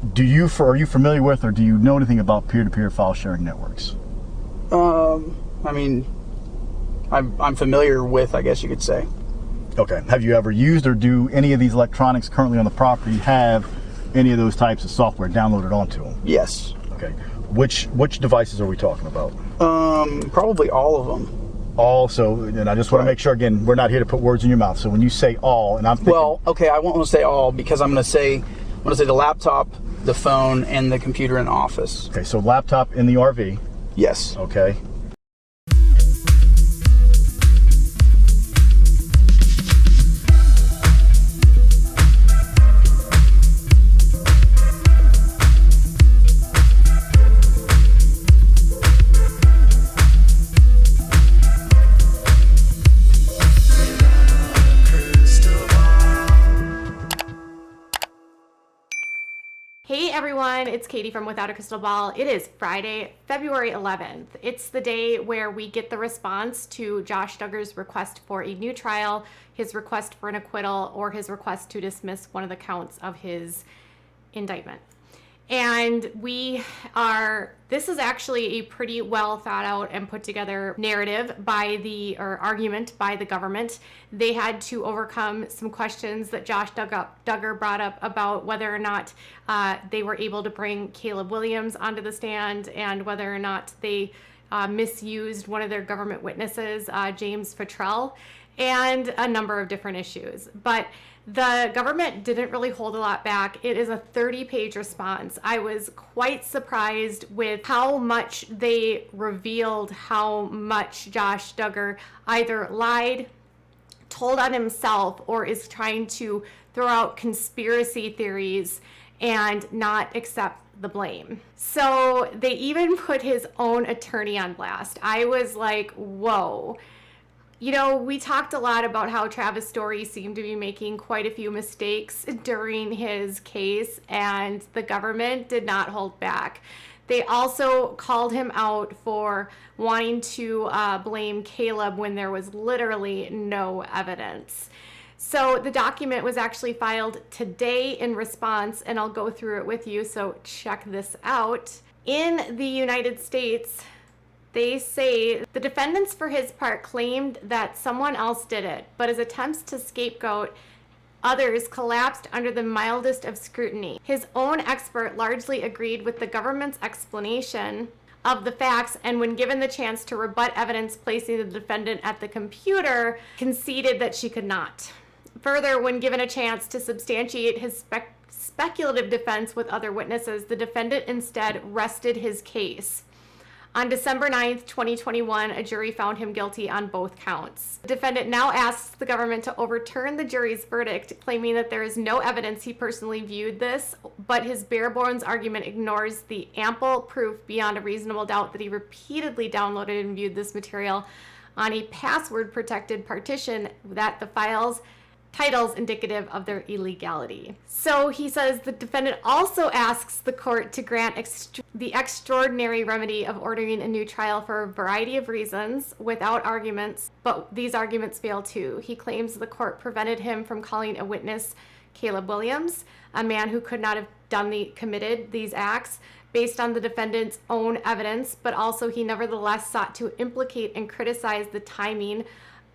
Are you familiar with, or do you know anything about peer-to-peer file sharing networks? I mean, I'm familiar with, I guess you could say. Okay. Have you ever used, or do any of these electronics currently on the property have any of those types of software downloaded onto them? Yes. Okay. Which devices are we talking about? Probably all of them. All. So, and I just want to make sure, again, we're not here to put words in your mouth. So when you say all, and I'm thinking, well, okay, I won't want to say all, because I'm going to say the laptop, the phone, and the computer in the office. Okay, so laptop in the RV. Yes. Okay. Hey everyone, it's Katie from Without a Crystal Ball. It is Friday, February 11th. It's the day where we get the response to Josh Duggar's request for a new trial, his request for an acquittal, or his request to dismiss one of the counts of his indictment. And this is actually a pretty well thought out and put together narrative or argument by the government. They had to overcome some questions that Josh Duggar brought up about whether or not they were able to bring Caleb Williams onto the stand, and whether or not they misused one of their government witnesses, James Futrell, and a number of different issues. But the government didn't really hold a lot back. It is a 30-page response. I was quite surprised with how much they revealed, how much Josh Duggar either lied, told on himself, or is trying to throw out conspiracy theories and not accept the blame. So they even put his own attorney on blast. I was like, whoa. You know, we talked a lot about how Travis Story seemed to be making quite a few mistakes during his case, and the government did not hold back. They also called him out for wanting to blame Caleb when there was literally no evidence. So the document was actually filed today in response, and I'll go through it with you, so check this out. In the United States, they say the defendants, for his part, claimed that someone else did it, but his attempts to scapegoat others collapsed under the mildest of scrutiny. His own expert largely agreed with the government's explanation of the facts, and when given the chance to rebut evidence placing the defendant at the computer, conceded that she could not. Further, when given a chance to substantiate his speculative defense with other witnesses, the defendant instead rested his case. On December 9th, 2021, a jury found him guilty on both counts. The defendant now asks the government to overturn the jury's verdict, claiming that there is no evidence he personally viewed this, but his bare bones argument ignores the ample proof beyond a reasonable doubt that he repeatedly downloaded and viewed this material on a password-protected partition, that the files titles indicative of their illegality. So he says the defendant also asks the court to grant the extraordinary remedy of ordering a new trial for a variety of reasons without arguments, but these arguments fail too. He claims the court prevented him from calling a witness, Caleb Williams, a man who could not have committed these acts based on the defendant's own evidence, but also he nevertheless sought to implicate and criticize the timing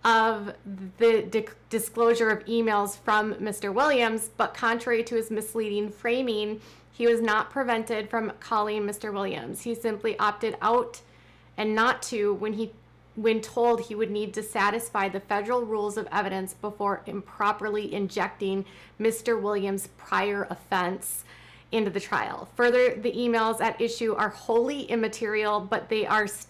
of the disclosure of emails from Mr. Williams, but contrary to his misleading framing, he was not prevented from calling Mr. Williams. He simply opted out and not to when told he would need to satisfy the federal rules of evidence before improperly injecting Mr. Williams' prior offense into the trial. Further, the emails at issue are wholly immaterial, but they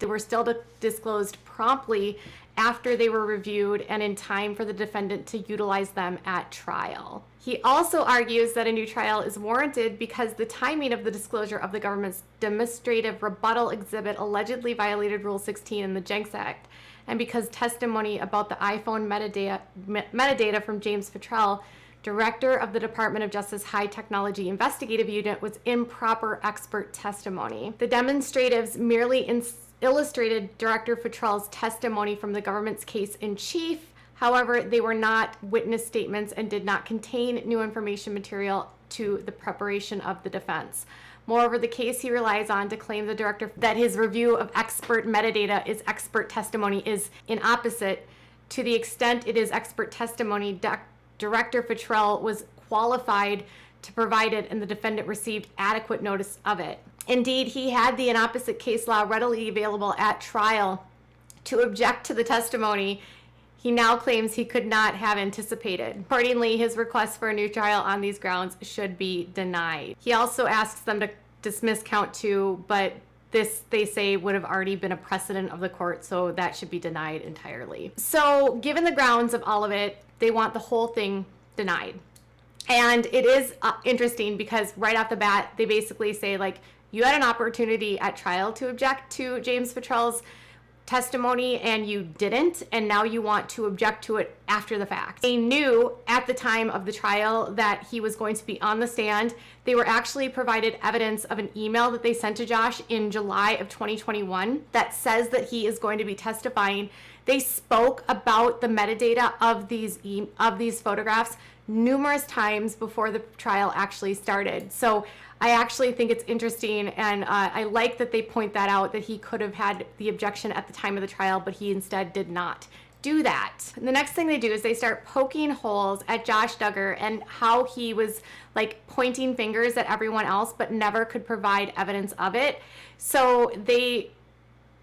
were still disclosed promptly after they were reviewed and in time for the defendant to utilize them at trial. He also argues that a new trial is warranted because the timing of the disclosure of the government's demonstrative rebuttal exhibit allegedly violated Rule 16 in the Jenks Act, and because testimony about the iPhone metadata from James Futrell, director of the Department of Justice High Technology Investigative Unit, was improper expert testimony. The demonstratives merely illustrated Director Futrell's testimony from the government's case in chief. However, they were not witness statements and did not contain new information material to the preparation of the defense. Moreover, the case he relies on to claim the director that his review of expert metadata is expert testimony is inopposite. To the extent it is expert testimony, Director Futrell was qualified to provide it, and the defendant received adequate notice of it. Indeed, he had the inopposite case law readily available at trial to object to the testimony he now claims he could not have anticipated. Accordingly, his request for a new trial on these grounds should be denied. He also asks them to dismiss count 2, but this, they say, would have already been a precedent of the court, so that should be denied entirely. So given the grounds of all of it, they want the whole thing denied. And it is interesting because right off the bat, they basically say, like, you had an opportunity at trial to object to James Futrell's testimony and you didn't, and now you want to object to it after the fact. They knew at the time of the trial that he was going to be on the stand. They were actually provided evidence of an email that they sent to Josh in July of 2021 that says that he is going to be testifying. They spoke about the metadata of these photographs numerous times before the trial actually started. So I actually think it's interesting, and I like that they point that out, that he could have had the objection at the time of the trial, but he instead did not do that. And the next thing they do is they start poking holes at Josh Duggar and how he was like pointing fingers at everyone else, but never could provide evidence of it. So they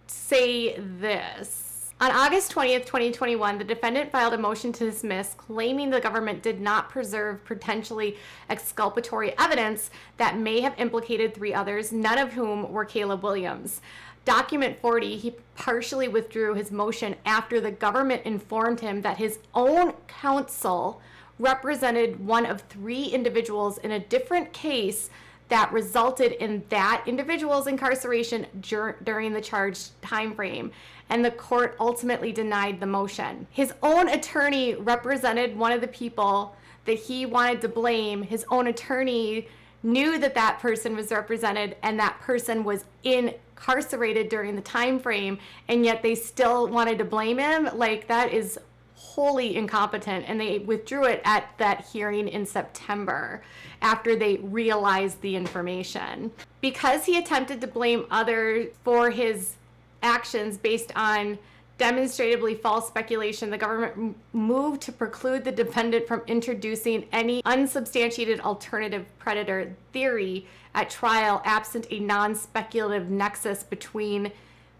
say this. On August 20th, 2021, the defendant filed a motion to dismiss, claiming the government did not preserve potentially exculpatory evidence that may have implicated 3 others, none of whom were Caleb Williams. Document 40, he partially withdrew his motion after the government informed him that his own counsel represented one of 3 individuals in a different case that resulted in that individual's incarceration during the charged time frame, and the court ultimately denied the motion. His own attorney represented one of the people that he wanted to blame. His own attorney knew that that person was represented and that person was incarcerated during the time frame, and yet they still wanted to blame him. Like, that is wholly incompetent, and they withdrew it at that hearing in September after they realized the information. Because he attempted to blame others for his actions based on demonstrably false speculation, the government moved to preclude the defendant from introducing any unsubstantiated alternative predator theory at trial absent a non-speculative nexus between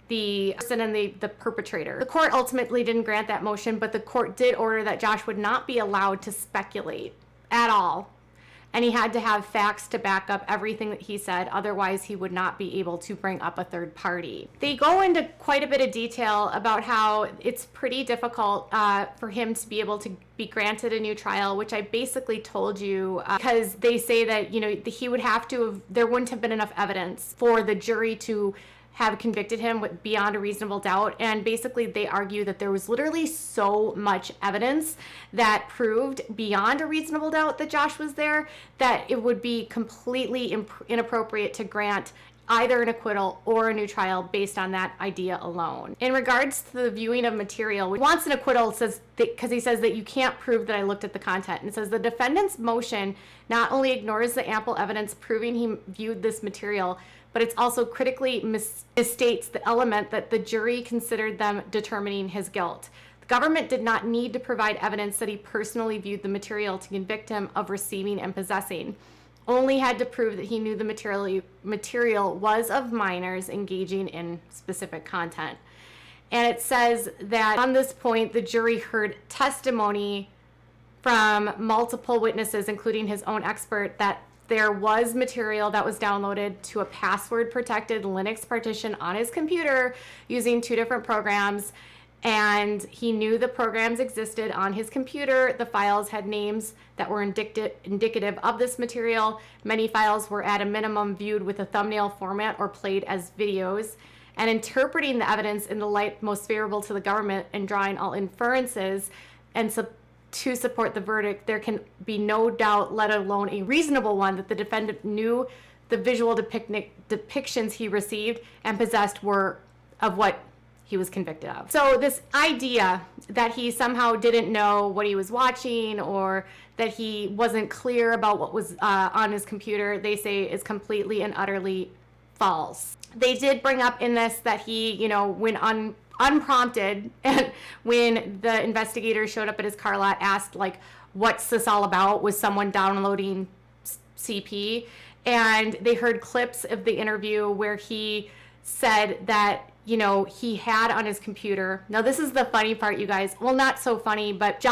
the person and the perpetrator. The court ultimately didn't grant that motion, but the court did order that Josh would not be allowed to speculate at all. And he had to have facts to back up everything that he said, otherwise he would not be able to bring up a third party. They go into quite a bit of detail about how it's pretty difficult for him to be able to be granted a new trial, which I basically told you, because they say that, you know, he would have to have, there wouldn't have been enough evidence for the jury to have convicted him with beyond a reasonable doubt. And basically they argue that there was literally so much evidence that proved beyond a reasonable doubt that Josh was there, that it would be completely inappropriate to grant either an acquittal or a new trial based on that idea alone. In regards to the viewing of material, he wants an acquittal, says because he says that you can't prove that I looked at the content. And it says the defendant's motion not only ignores the ample evidence proving he viewed this material, but it's also critically misstates the element that the jury considered them determining his guilt. The government did not need to provide evidence that he personally viewed the material to convict him of receiving and possessing. Only had to prove that he knew the material was of minors engaging in specific content. And it says that on this point, the jury heard testimony from multiple witnesses, including his own expert, that there was material that was downloaded to a password-protected Linux partition on his computer using 2 different programs, and he knew the programs existed on his computer. The files had names that were indicative of this material. Many files were at a minimum viewed with a thumbnail format or played as videos. And interpreting the evidence in the light most favorable to the government and drawing all inferences and to support the verdict, there can be no doubt, let alone a reasonable one, that the defendant knew the visual depictions he received and possessed were of what he was convicted of. So this idea that he somehow didn't know what he was watching, or that he wasn't clear about what was on his computer, they say is completely and utterly false. They did bring up in this that he, you know, when unprompted, and when the investigator showed up at his car lot, asked like, what's this all about? Was someone downloading CP? And they heard clips of the interview where he said that, you know, he had on his computer. Now, this is the funny part, you guys. Well, not so funny, but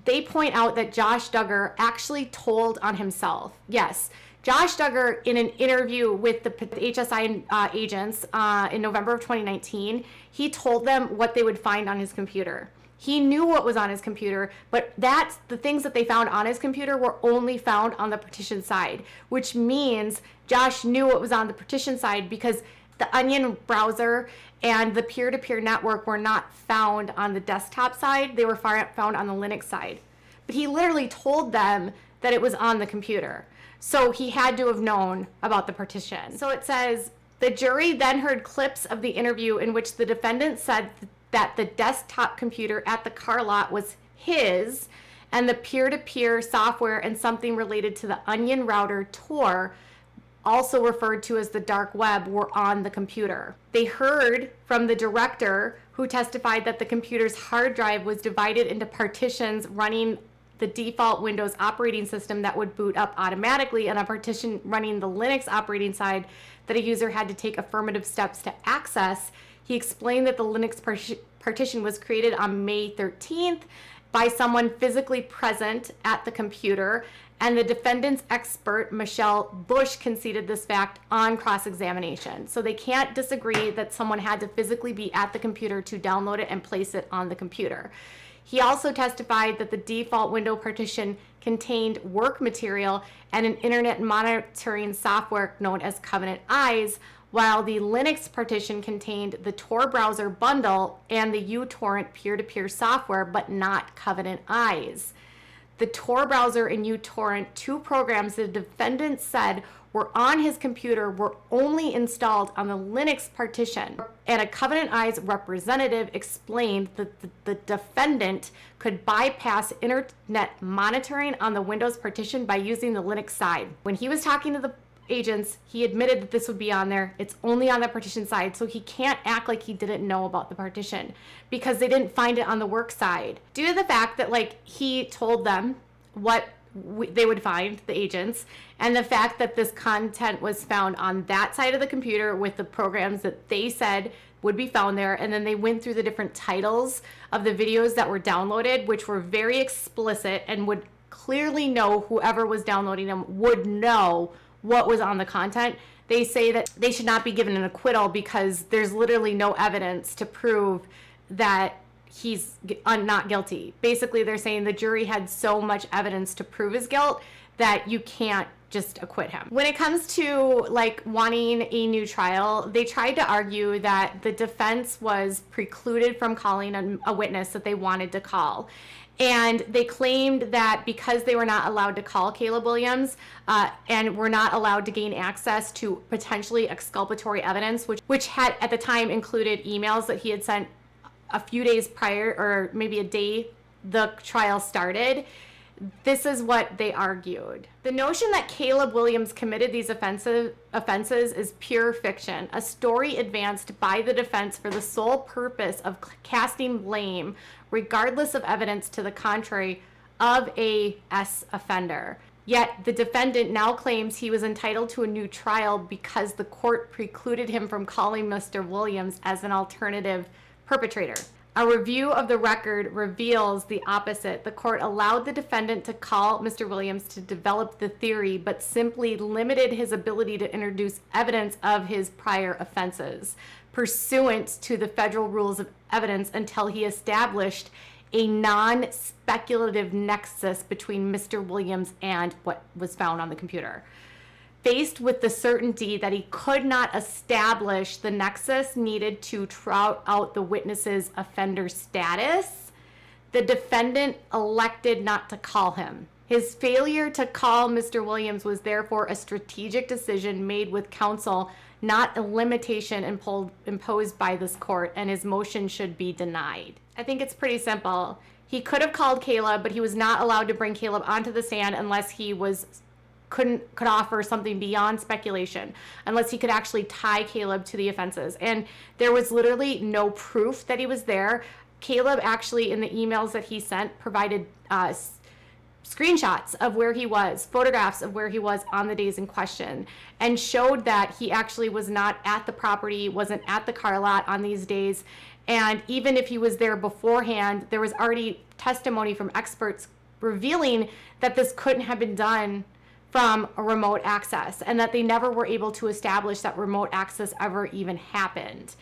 they point out that Josh Duggar actually told on himself. Yes, Josh Duggar, in an interview with the HSI agents in November of 2019, he told them what they would find on his computer. He knew what was on his computer, but the things that they found on his computer were only found on the partition side, which means Josh knew what was on the partition side because the Onion browser and the peer-to-peer network were not found on the desktop side. They were found on the Linux side. But he literally told them that it was on the computer. So he had to have known about the partition. So it says, the jury then heard clips of the interview in which the defendant said that the desktop computer at the car lot was his, and the peer-to-peer software and something related to the Onion router Tor, also referred to as the dark web, were on the computer. They heard from the director, who testified that the computer's hard drive was divided into partitions running the default Windows operating system that would boot up automatically, and a partition running the Linux operating side that a user had to take affirmative steps to access. He explained that the Linux partition was created on May 13th by someone physically present at the computer, and the defendant's expert, Michelle Bush, conceded this fact on cross-examination. So they can't disagree that someone had to physically be at the computer to download it and place it on the computer. He also testified that the default window partition contained work material and an internet monitoring software known as Covenant Eyes, while the Linux partition contained the Tor browser bundle and the uTorrent peer-to-peer software, but not Covenant Eyes. The Tor browser and uTorrent, two programs the defendant said were on his computer, were only installed on the Linux partition. And a Covenant Eyes representative explained that the defendant could bypass internet monitoring on the Windows partition by using the Linux side. When he was talking to the agents, he admitted that this would be on there. It's only on the partition side, so he can't act like he didn't know about the partition because they didn't find it on the work side. Due to the fact that he told them what they would find, the agents, and the fact that this content was found on that side of the computer with the programs that they said would be found there, and then they went through the different titles of the videos that were downloaded, which were very explicit and would clearly know, whoever was downloading them would know what was on the content. They say that they should not be given an acquittal because there's literally no evidence to prove that he's not guilty. Basically, they're saying the jury had so much evidence to prove his guilt that you can't just acquit him. When it comes to wanting a new trial, they tried to argue that the defense was precluded from calling a witness that they wanted to call. And they claimed that because they were not allowed to call Caleb Williams and were not allowed to gain access to potentially exculpatory evidence, which had at the time included emails that he had sent a few days prior, or maybe a day the trial started, this is what they argued. The notion that Caleb Williams committed these offenses is pure fiction, a story advanced by the defense for the sole purpose of casting blame, regardless of evidence to the contrary, of a offender. Yet the defendant now claims he was entitled to a new trial because the court precluded him from calling Mr. Williams as an alternative perpetrator. A review of the record reveals the opposite. The court allowed the defendant to call Mr. Williams to develop the theory, but simply limited his ability to introduce evidence of his prior offenses, pursuant to the federal rules of evidence, until he established a non-speculative nexus between Mr. Williams and what was found on the computer. Faced with the certainty that he could not establish the nexus needed to trout out the witness's offender status, the defendant elected not to call him. His failure to call Mr. Williams was therefore a strategic decision made with counsel, not a limitation imposed by this court, and his motion should be denied. I think it's pretty simple. He could have called Caleb, but he was not allowed to bring Caleb onto the stand unless he could offer something beyond speculation, unless he could actually tie Caleb to the offenses. And there was literally no proof that he was there. Caleb actually, in the emails that he sent, provided screenshots of where he was, photographs of where he was on the days in question, and showed that he actually was not at the property, wasn't at the car lot on these days. And even if he was there beforehand, there was already testimony from experts revealing that this couldn't have been done from a remote access, and that they never were able to establish that remote access ever even happened.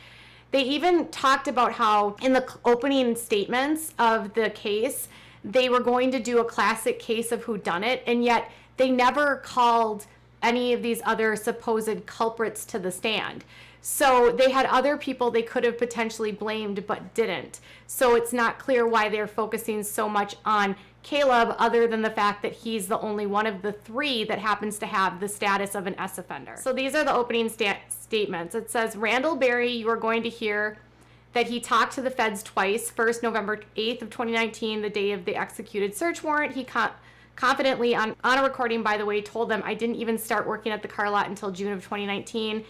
They even talked about how in the opening statements of the case, they were going to do a classic case of whodunit, and yet they never called any of these other supposed culprits to the stand. So they had other people they could have potentially blamed but didn't. So it's not clear why they're focusing so much on Caleb, other than the fact that he's the only one of the three that happens to have the status of an S offender. So these are the opening statements. It says, Randall Berry, you are going to hear that he talked to the feds twice. First, November 8th of 2019, the day of the executed search warrant. He confidently, on a recording, by the way, told them, I didn't even start working at the car lot until June of 2019.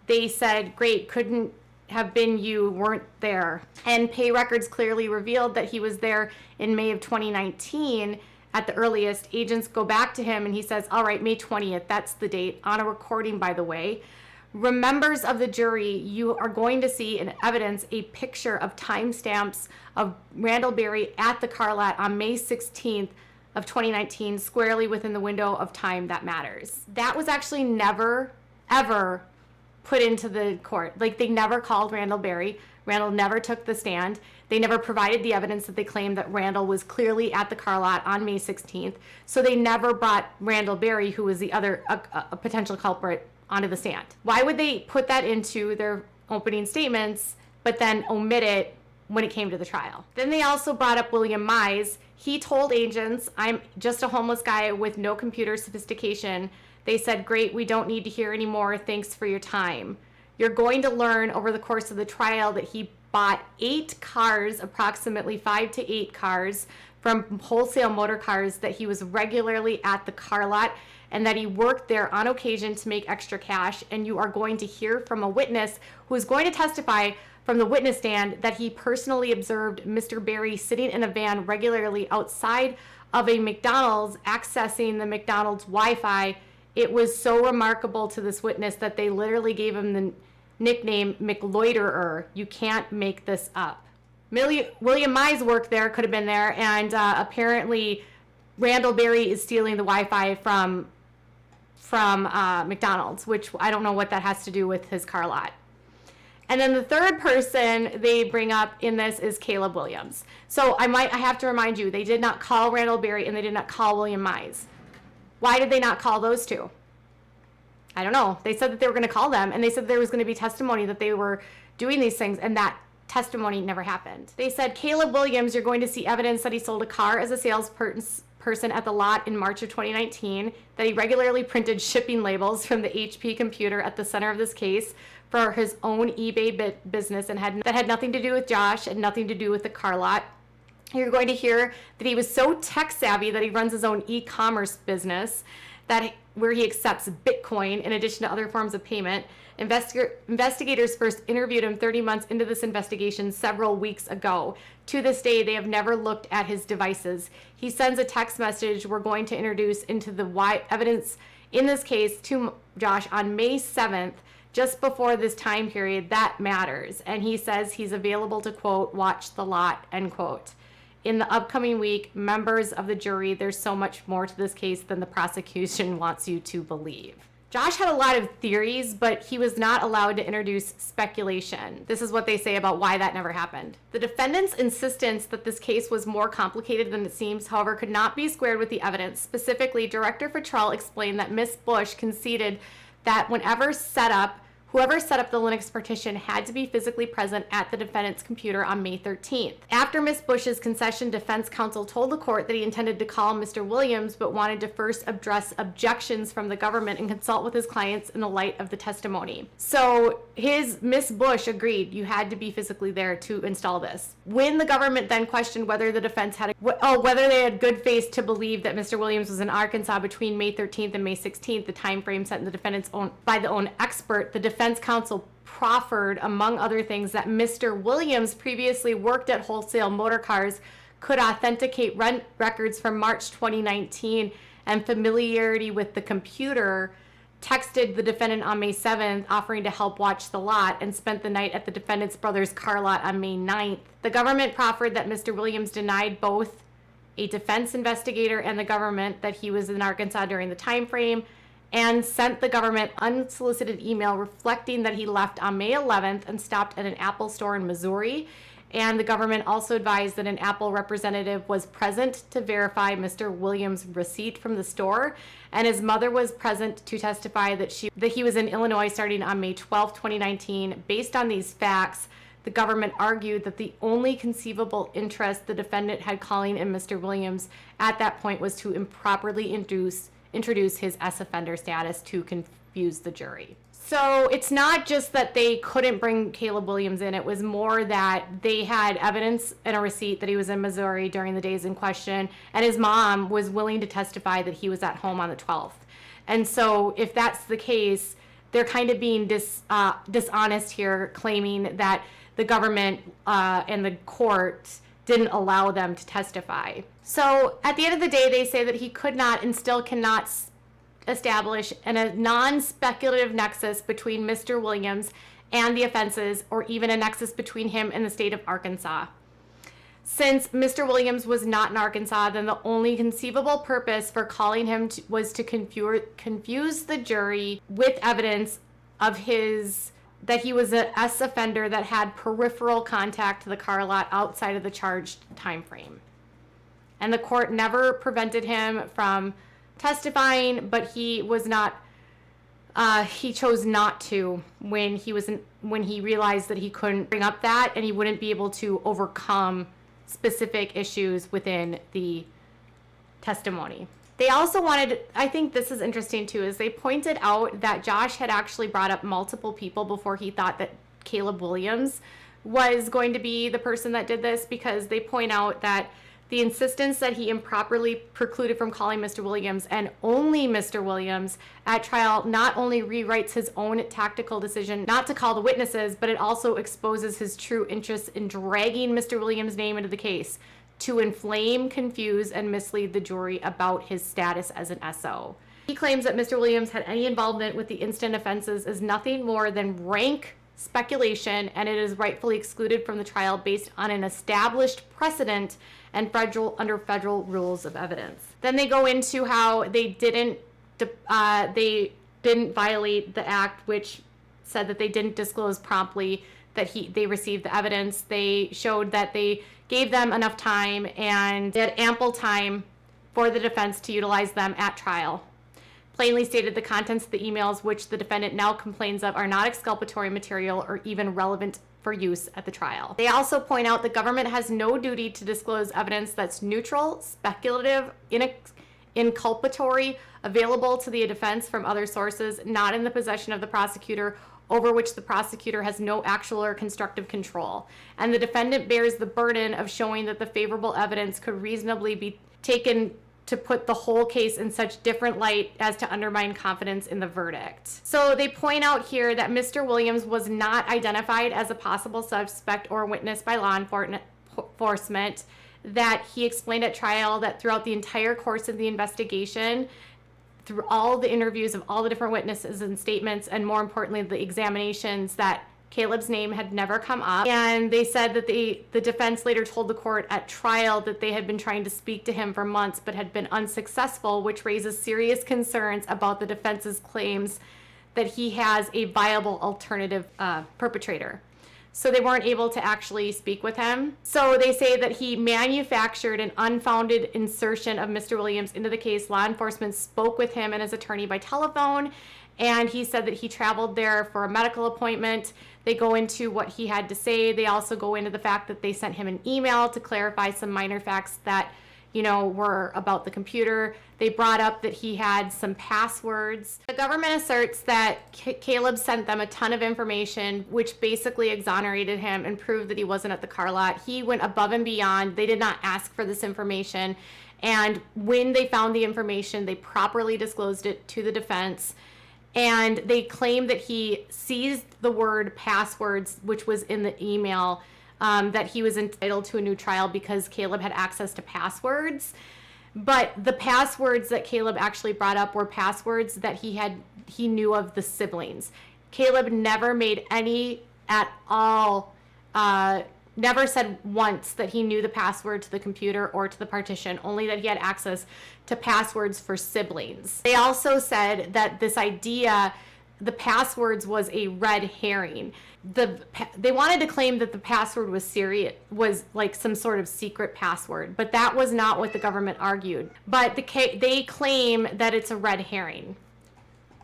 They said, great, couldn't have been you, weren't there. And pay records clearly revealed that he was there in May of 2019 at the earliest. Agents go back to him and he says, all right, May 20th, that's the date, on a recording, by the way. Members of the jury, you are going to see in evidence a picture of timestamps of Randall Berry at the car lot on May 16th of 2019, squarely within the window of time that matters. That was actually never, ever put into the court. Like, they never called Randall Berry. Randall never took the stand. They never provided the evidence that they claimed that Randall was clearly at the car lot on May 16th. So they never brought Randall Berry, who was the other a potential culprit, onto the stand. Why would they put that into their opening statements, but then omit it when it came to the trial? Then they also brought up William Mize. He told agents, I'm just a homeless guy with no computer sophistication. They said, great, we don't need to hear any more. Thanks for your time. You're going to learn over the course of the trial that he bought 8 cars, approximately 5 to 8 cars, from wholesale motor cars, that he was regularly at the car lot, and that he worked there on occasion to make extra cash. And you are going to hear from a witness who is going to testify from the witness stand that he personally observed Mr. Berry sitting in a van regularly outside of a McDonald's, accessing the McDonald's Wi-Fi. It was so remarkable to this witness that they literally gave him the nickname McLoiterer. You can't make this up. William Mize worked there, could have been there, and apparently Randall Berry is stealing the Wi-Fi from McDonald's, which I don't know what that has to do with his car lot. And then the third person they bring up in this is Caleb Williams. So I have to remind you, they did not call Randall Berry and they did not call William Mize. Why did they not call those two? I don't know. They said that they were going to call them, and they said there was going to be testimony that they were doing these things, and that testimony never happened. They said, Caleb Williams, you're going to see evidence that he sold a car as a salesperson at the lot in March of 2019, that he regularly printed shipping labels from the HP computer at the center of this case for his own eBay business, and that had nothing to do with Josh and nothing to do with the car lot. You're going to hear that he was so tech savvy that he runs his own e-commerce business, where he accepts Bitcoin in addition to other forms of payment. Investigators first interviewed him 30 months into this investigation several weeks ago. To this day, they have never looked at his devices. He sends a text message we're going to introduce into the evidence in this case to Josh on May 7th, just before this time period that matters. And he says he's available to, quote, watch the lot, end quote. In the upcoming week, members of the jury, there's so much more to this case than the prosecution wants you to believe. Josh had a lot of theories, but he was not allowed to introduce speculation. This is what they say about why that never happened. The defendant's insistence that this case was more complicated than it seems, however, could not be squared with the evidence. Specifically, Director Fattrell explained that Ms. Bush conceded that whenever set up Whoever set up the Linux partition had to be physically present at the defendant's computer on May 13th. After Ms. Bush's concession, defense counsel told the court that he intended to call Mr. Williams, but wanted to first address objections from the government and consult with his clients in the light of the testimony. So Ms. Bush agreed you had to be physically there to install this. When the government then questioned whether the defense had whether they had good faith to believe that Mr. Williams was in Arkansas between May 13th and May 16th, the time frame set in the defendant's own expert, the defense counsel proffered, among other things, that Mr. Williams previously worked at Wholesale Motor Cars, could authenticate rent records from March 2019, and familiarity with the computer, texted the defendant on May 7th offering to help watch the lot, and spent the night at the defendant's brother's car lot on May 9th. The government proffered that Mr. Williams denied both a defense investigator and the government that he was in Arkansas during the time frame, and sent the government unsolicited email reflecting that he left on May 11th and stopped at an Apple store in Missouri. And the government also advised that an Apple representative was present to verify Mr. Williams' receipt from the store, and his mother was present to testify that he was in Illinois starting on May 12, 2019. Based on these facts, the government argued that the only conceivable interest the defendant had calling in Mr. Williams at that point was to improperly introduce his S-offender status to confuse the jury. So it's not just that they couldn't bring Caleb Williams in, it was more that they had evidence and a receipt that he was in Missouri during the days in question, and his mom was willing to testify that he was at home on the 12th. And so if that's the case, they're kind of being dishonest here, claiming that the government and the court didn't allow them to testify. So at the end of the day, they say that he could not and still cannot establish a non-speculative nexus between Mr. Williams and the offenses, or even a nexus between him and the state of Arkansas. Since Mr. Williams was not in Arkansas, then the only conceivable purpose for calling him was to confuse the jury with evidence of that he was an S offender that had peripheral contact to the car lot outside of the charged time frame. And the court never prevented him from testifying, but he chose not to when he realized that he couldn't bring up that and he wouldn't be able to overcome specific issues within the testimony. They also wanted, I think this is interesting too, is they pointed out that Josh had actually brought up multiple people before he thought that Caleb Williams was going to be the person that did this, because they point out that the insistence that he improperly precluded from calling Mr. Williams, and only Mr. Williams, at trial not only rewrites his own tactical decision not to call the witnesses, but it also exposes his true interest in dragging Mr. Williams' name into the case to inflame, confuse, and mislead the jury about his status as an SO. He claims that Mr. Williams had any involvement with the instant offenses is nothing more than rank speculation, and it is rightfully excluded from the trial based on an established precedent and under federal rules of evidence. Then they go into how they didn't violate the act, which said that they didn't disclose promptly that they received the evidence. They showed that they gave them enough time and they had ample time for the defense to utilize them at trial. Plainly stated, the contents of the emails, which the defendant now complains of, are not exculpatory material or even relevant for use at the trial. They also point out the government has no duty to disclose evidence that's neutral, speculative, inculpatory, available to the defense from other sources, not in the possession of the prosecutor, over which the prosecutor has no actual or constructive control. And the defendant bears the burden of showing that the favorable evidence could reasonably be taken to put the whole case in such different light as to undermine confidence in the verdict. So they point out here that Mr. Williams was not identified as a possible suspect or witness by law enforcement, that he explained at trial that throughout the entire course of the investigation, through all the interviews of all the different witnesses and statements, and more importantly, the examinations, that Caleb's name had never come up. And they said that the defense later told the court at trial that they had been trying to speak to him for months but had been unsuccessful, which raises serious concerns about the defense's claims that he has a viable alternative perpetrator. So they weren't able to actually speak with him. So they say that he manufactured an unfounded insertion of Mr. Williams into the case. Law enforcement spoke with him and his attorney by telephone, And he said that he traveled there for a medical appointment. They go into what he had to say. They also go into the fact that they sent him an email to clarify some minor facts that, were about the computer. They brought up that he had some passwords. The government asserts that Caleb sent them a ton of information, which basically exonerated him and proved that he wasn't at the car lot. He went above and beyond. They did not ask for this information. And when they found the information, they properly disclosed it to the defense. And they claim that he seized the word passwords, which was in the email, that he was entitled to a new trial because Caleb had access to passwords. But the passwords that Caleb actually brought up were passwords that he knew of the siblings. Caleb never made any at all, never said once that he knew the password to the computer or to the partition, only that he had access to passwords for siblings. They also said that this idea, the passwords, was a red herring. They wanted to claim that the password was like some sort of secret password, but that was not what the government argued. But they claim that it's a red herring.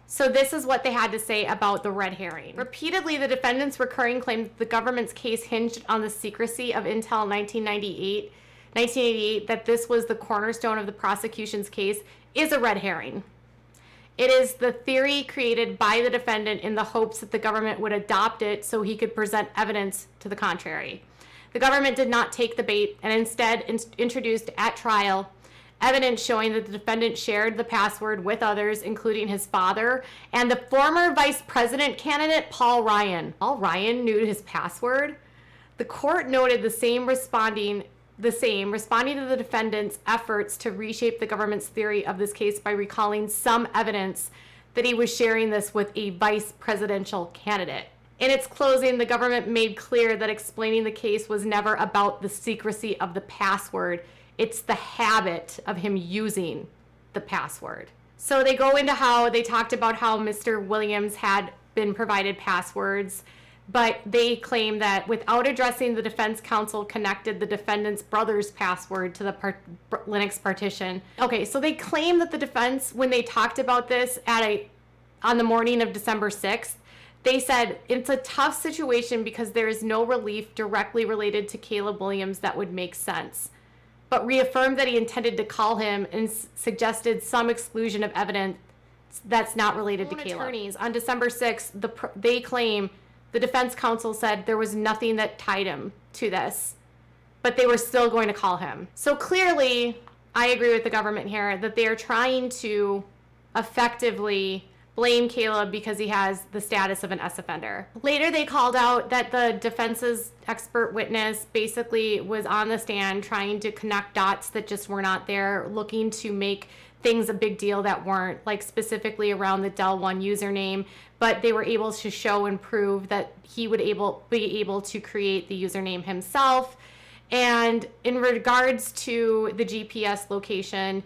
So this is what they had to say about the red herring. Repeatedly, the defendant's recurring claim that the government's case hinged on the secrecy of Intel 1988, that this was the cornerstone of the prosecution's case, is a red herring. It is the theory created by the defendant in the hopes that the government would adopt it so he could present evidence to the contrary. The government did not take the bait and instead introduced at trial evidence showing that the defendant shared the password with others, including his father and the former vice president candidate, Paul Ryan. Paul Ryan knew his password. The court noted responding to the defendant's efforts to reshape the government's theory of this case by recalling some evidence that he was sharing this with a vice presidential candidate. In its closing, the government made clear that explaining the case was never about the secrecy of the password. It's the habit of him using the password. So they go into how they talked about how Mr. Williams had been provided passwords, but they claim that without addressing the defense counsel connected the defendant's brother's password to the Linux partition. Okay, so they claim that the defense, when they talked about this on the morning of December 6th, they said it's a tough situation because there is no relief directly related to Caleb Williams that would make sense, but reaffirmed that he intended to call him and suggested some exclusion of evidence that's not related to Caleb. Attorneys on December 6th, they claim the defense counsel said there was nothing that tied him to this, but they were still going to call him. So clearly, I agree with the government here that they are trying to effectively blame Caleb because he has the status of an S offender. Later, they called out that the defense's expert witness basically was on the stand trying to connect dots that just were not there, looking to make things a big deal that weren't, like specifically around the Dell One username, but they were able to show and prove that he would be able to create the username himself. And in regards to the GPS location,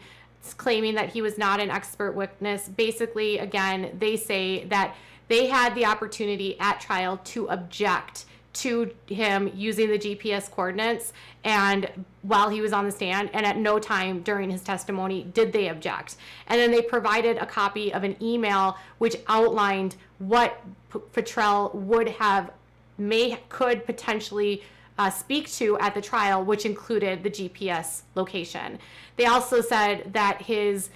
claiming that he was not an expert witness, basically, again, they say that they had the opportunity at trial to object to him using the GPS coordinates and while he was on the stand, and at no time during his testimony did they object. And then they provided a copy of an email which outlined what Petrell could potentially speak to at the trial, which included the GPS location. They also said that his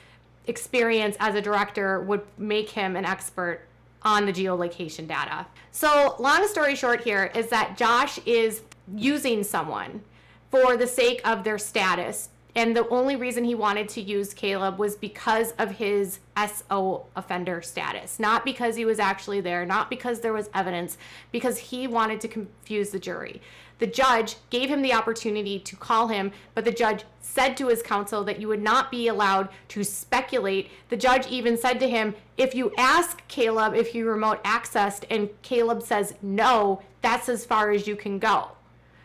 experience as a director would make him an expert on the geolocation data. So long story short here is that Josh is using someone for the sake of their status. And the only reason he wanted to use Caleb was because of his SO offender status, not because he was actually there, not because there was evidence, because he wanted to confuse the jury. The judge gave him the opportunity to call him, but the judge said to his counsel that you would not be allowed to speculate. The judge even said to him, if you ask Caleb if he remote accessed and Caleb says no, that's as far as you can go.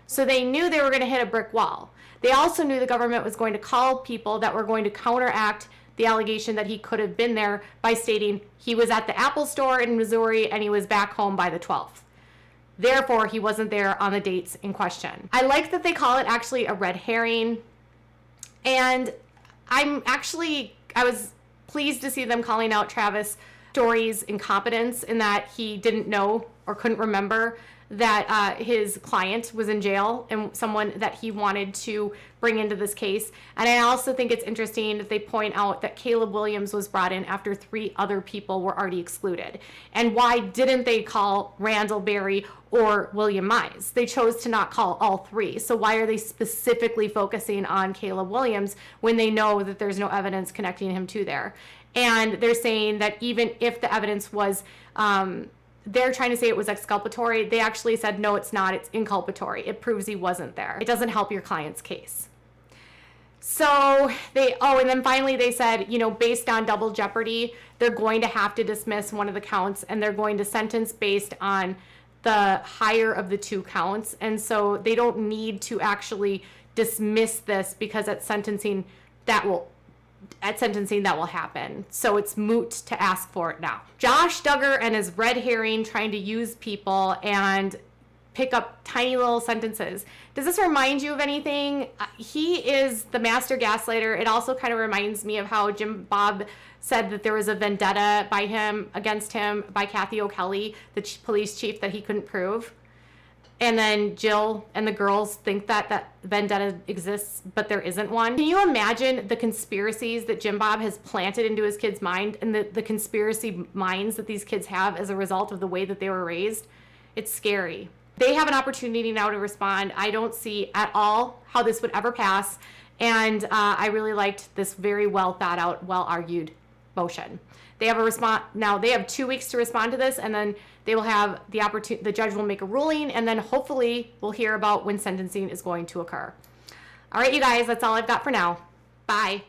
So they knew they were going to hit a brick wall. They also knew the government was going to call people that were going to counteract the allegation that he could have been there by stating he was at the Apple store in Missouri and he was back home by the 12th. Therefore, he wasn't there on the dates in question. I like that they call it actually a red herring. And I was pleased to see them calling out Travis Dory's incompetence in that he didn't know or couldn't remember that his client was in jail and someone that he wanted to bring into this case. And I also think it's interesting that they point out that Caleb Williams was brought in after 3 other people were already excluded. And why didn't they call Randall Berry or William Mize? They chose to not call all 3. So why are they specifically focusing on Caleb Williams when they know that there's no evidence connecting him to there? And they're saying that even if the evidence was, they're trying to say it was exculpatory. They actually said, no, it's not. It's inculpatory. It proves he wasn't there. It doesn't help your client's case. So and then finally they said, based on double jeopardy, they're going to have to dismiss one of the counts and they're going to sentence based on the higher of the 2 counts. And so they don't need to actually dismiss this because at sentencing that will happen. So it's moot to ask for it now. Josh Duggar and his red herring trying to use people and pick up tiny little sentences. Does this remind you of anything? He is the master gaslighter. It also kind of reminds me of how Jim Bob said that there was a vendetta against him by Kathy O'Kelly, the police chief, that he couldn't prove. And then Jill and the girls think that vendetta exists, but there isn't one. Can you imagine the conspiracies that Jim Bob has planted into his kids' mind and the conspiracy minds that these kids have as a result of the way that they were raised? It's scary. They have an opportunity now to respond. I don't see at all how this would ever pass. And I really liked this very well thought out, well argued motion. They have a response now. They have 2 weeks to respond to this, and then they will have the opportunity. The judge will make a ruling, and then hopefully we'll hear about when sentencing is going to occur. All right, you guys, that's all I've got for now. Bye.